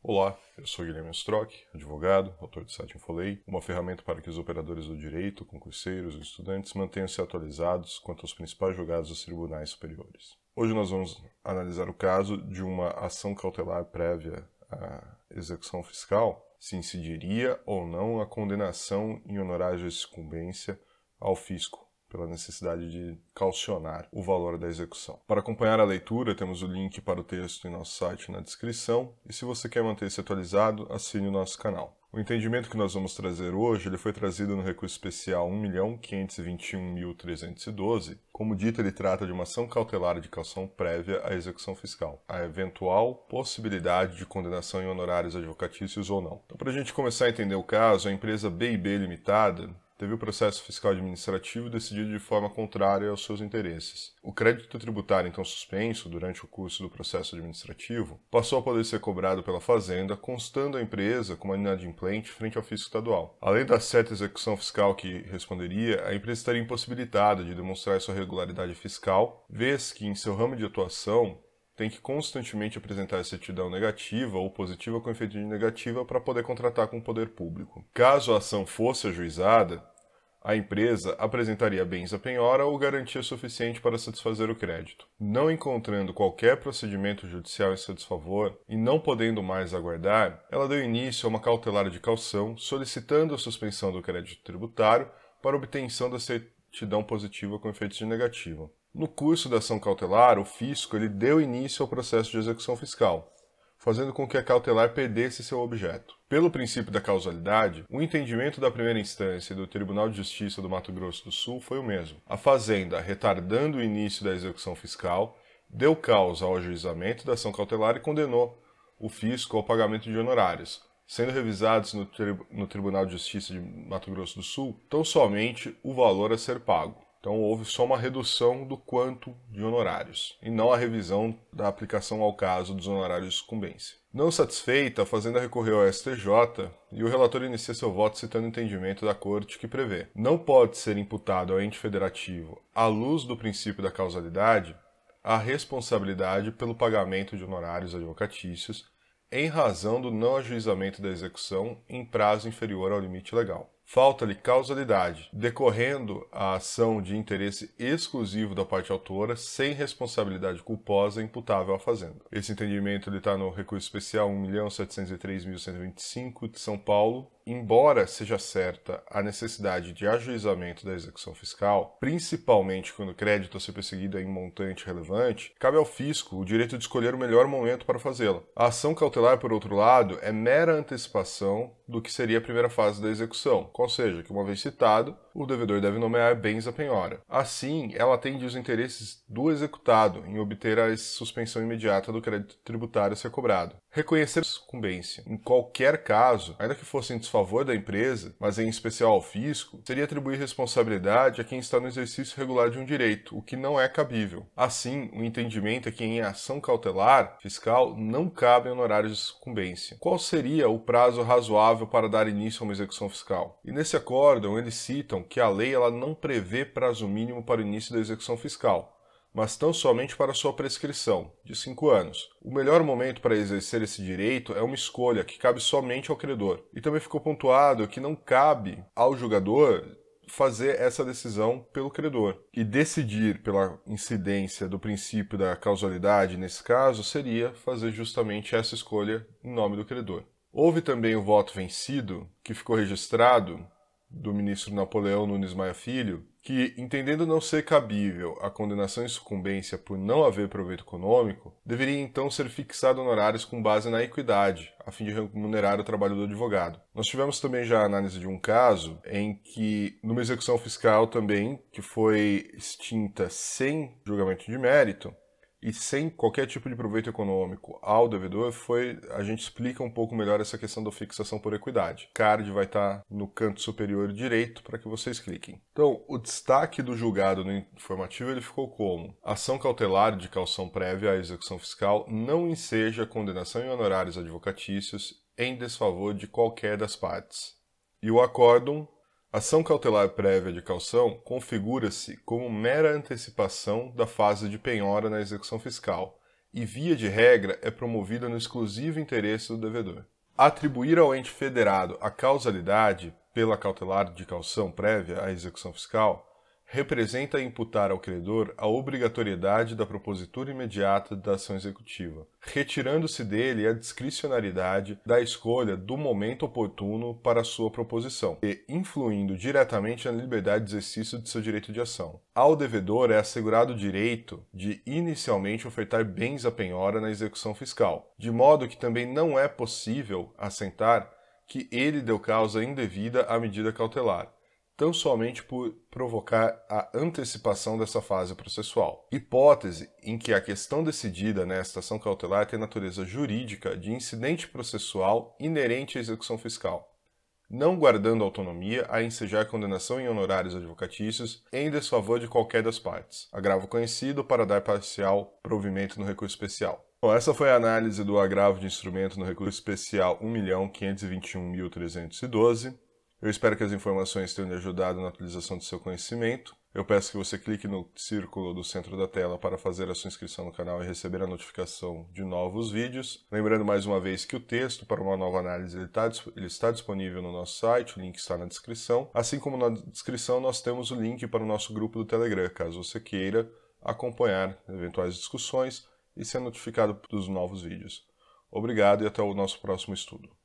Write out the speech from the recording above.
Olá, eu sou Guilherme Strock, advogado, autor do site Infolei, uma ferramenta para que os operadores do direito, concurseiros e estudantes mantenham-se atualizados quanto aos principais julgados dos tribunais superiores. Hoje nós vamos analisar o caso de uma ação cautelar prévia à execução fiscal, se incidiria ou não a condenação em honorários de sucumbência ao fisco, pela necessidade de caucionar o valor da execução. Para acompanhar a leitura, temos o link para o texto em nosso site na descrição, e se você quer manter-se atualizado, assine o nosso canal. O entendimento que nós vamos trazer hoje ele foi trazido no recurso especial 1.521.312. Como dito, ele trata de uma ação cautelar de caução prévia à execução fiscal, a eventual possibilidade de condenação em honorários advocatícios ou não. Então, para a gente começar a entender o caso, a empresa B&B Limitada teve o processo fiscal administrativo decidido de forma contrária aos seus interesses. O crédito tributário, então suspenso durante o curso do processo administrativo, passou a poder ser cobrado pela Fazenda, constando a empresa como inadimplente frente ao fisco estadual. Além da certa execução fiscal que responderia, a empresa estaria impossibilitada de demonstrar sua regularidade fiscal, vez que em seu ramo de atuação tem que constantemente apresentar certidão negativa ou positiva com efeito de negativa para poder contratar com o poder público. Caso a ação fosse ajuizada, a empresa apresentaria bens à penhora ou garantia suficiente para satisfazer o crédito. Não encontrando qualquer procedimento judicial em seu desfavor e não podendo mais aguardar, ela deu início a uma cautelar de caução, solicitando a suspensão do crédito tributário para obtenção da certidão positiva com efeitos de negativa. No curso da ação cautelar, o fisco deu início ao processo de execução fiscal, fazendo com que a cautelar perdesse seu objeto. Pelo princípio da causalidade, o entendimento da primeira instância e do Tribunal de Justiça do Mato Grosso do Sul foi o mesmo. A Fazenda, retardando o início da execução fiscal, deu causa ao ajuizamento da ação cautelar e condenou o fisco ao pagamento de honorários, sendo revisados no Tribunal de Justiça de Mato Grosso do Sul tão somente o valor a ser pago. Então houve só uma redução do quanto de honorários, e não a revisão da aplicação ao caso dos honorários de sucumbência. Não satisfeita, a Fazenda recorreu ao STJ e o relator inicia seu voto citando o entendimento da Corte que prevê: não pode ser imputado ao ente federativo, à luz do princípio da causalidade, a responsabilidade pelo pagamento de honorários advocatícios em razão do não ajuizamento da execução em prazo inferior ao limite legal. Falta-lhe causalidade, decorrendo a ação de interesse exclusivo da parte autora, sem responsabilidade culposa imputável à Fazenda. Esse entendimento está no recurso especial 1.703.125 de São Paulo. Embora seja certa a necessidade de ajuizamento da execução fiscal, principalmente quando o crédito a ser perseguido é em montante relevante, cabe ao fisco o direito de escolher o melhor momento para fazê-la. A ação cautelar, por outro lado, é mera antecipação do que seria a primeira fase da execução, ou seja, que uma vez citado, o devedor deve nomear bens à penhora. Assim, ela atende os interesses do executado em obter a suspensão imediata do crédito tributário a ser cobrado. Reconhecer a sucumbência, em qualquer caso, ainda que fosse em desfavor da empresa, mas em especial ao fisco, seria atribuir responsabilidade a quem está no exercício regular de um direito, o que não é cabível. Assim, o entendimento é que em ação cautelar fiscal não cabem honorários de sucumbência. Qual seria o prazo razoável para dar início a uma execução fiscal? E nesse acórdão, eles citam que a lei não prevê prazo mínimo para o início da execução fiscal, mas tão somente para sua prescrição, de 5 anos. O melhor momento para exercer esse direito é uma escolha que cabe somente ao credor. E também ficou pontuado que não cabe ao julgador fazer essa decisão pelo credor. E decidir pela incidência do princípio da causalidade, nesse caso, seria fazer justamente essa escolha em nome do credor. Houve também o voto vencido, que ficou registrado, do ministro Napoleão Nunes Maia Filho, que, entendendo não ser cabível a condenação em sucumbência por não haver proveito econômico, deveria então ser fixado honorários com base na equidade, a fim de remunerar o trabalho do advogado. Nós tivemos também já a análise de um caso em que, numa execução fiscal também, que foi extinta sem julgamento de mérito, e sem qualquer tipo de proveito econômico ao devedor, a gente explica um pouco melhor essa questão da fixação por equidade. O card vai estar no canto superior direito para que vocês cliquem. Então, o destaque do julgado no informativo ficou como: ação cautelar de caução prévia à execução fiscal não enseja condenação em honorários advocatícios em desfavor de qualquer das partes. E o acórdão: ação cautelar prévia de caução configura-se como mera antecipação da fase de penhora na execução fiscal, e, via de regra, é promovida no exclusivo interesse do devedor. Atribuir ao ente federado a causalidade pela cautelar de caução prévia à execução fiscal representa imputar ao credor a obrigatoriedade da propositura imediata da ação executiva, retirando-se dele a discricionariedade da escolha do momento oportuno para sua proposição e influindo diretamente na liberdade de exercício de seu direito de ação. Ao devedor é assegurado o direito de inicialmente ofertar bens à penhora na execução fiscal, de modo que também não é possível assentar que ele deu causa indevida à medida cautelar, tão somente por provocar a antecipação dessa fase processual. Hipótese em que a questão decidida nesta ação cautelar tem natureza jurídica de incidente processual inerente à execução fiscal, não guardando autonomia a ensejar condenação em honorários advocatícios em desfavor de qualquer das partes, agravo conhecido para dar parcial provimento no recurso especial. Bom, essa foi a análise do agravo de instrumento no recurso especial 1.521.312. Eu espero que as informações tenham lhe ajudado na utilização do seu conhecimento. Eu peço que você clique no círculo do centro da tela para fazer a sua inscrição no canal e receber a notificação de novos vídeos. Lembrando mais uma vez que o texto para uma nova análise ele está disponível no nosso site, o link está na descrição. Assim como na descrição nós temos o link para o nosso grupo do Telegram, caso você queira acompanhar eventuais discussões e ser notificado dos novos vídeos. Obrigado e até o nosso próximo estudo.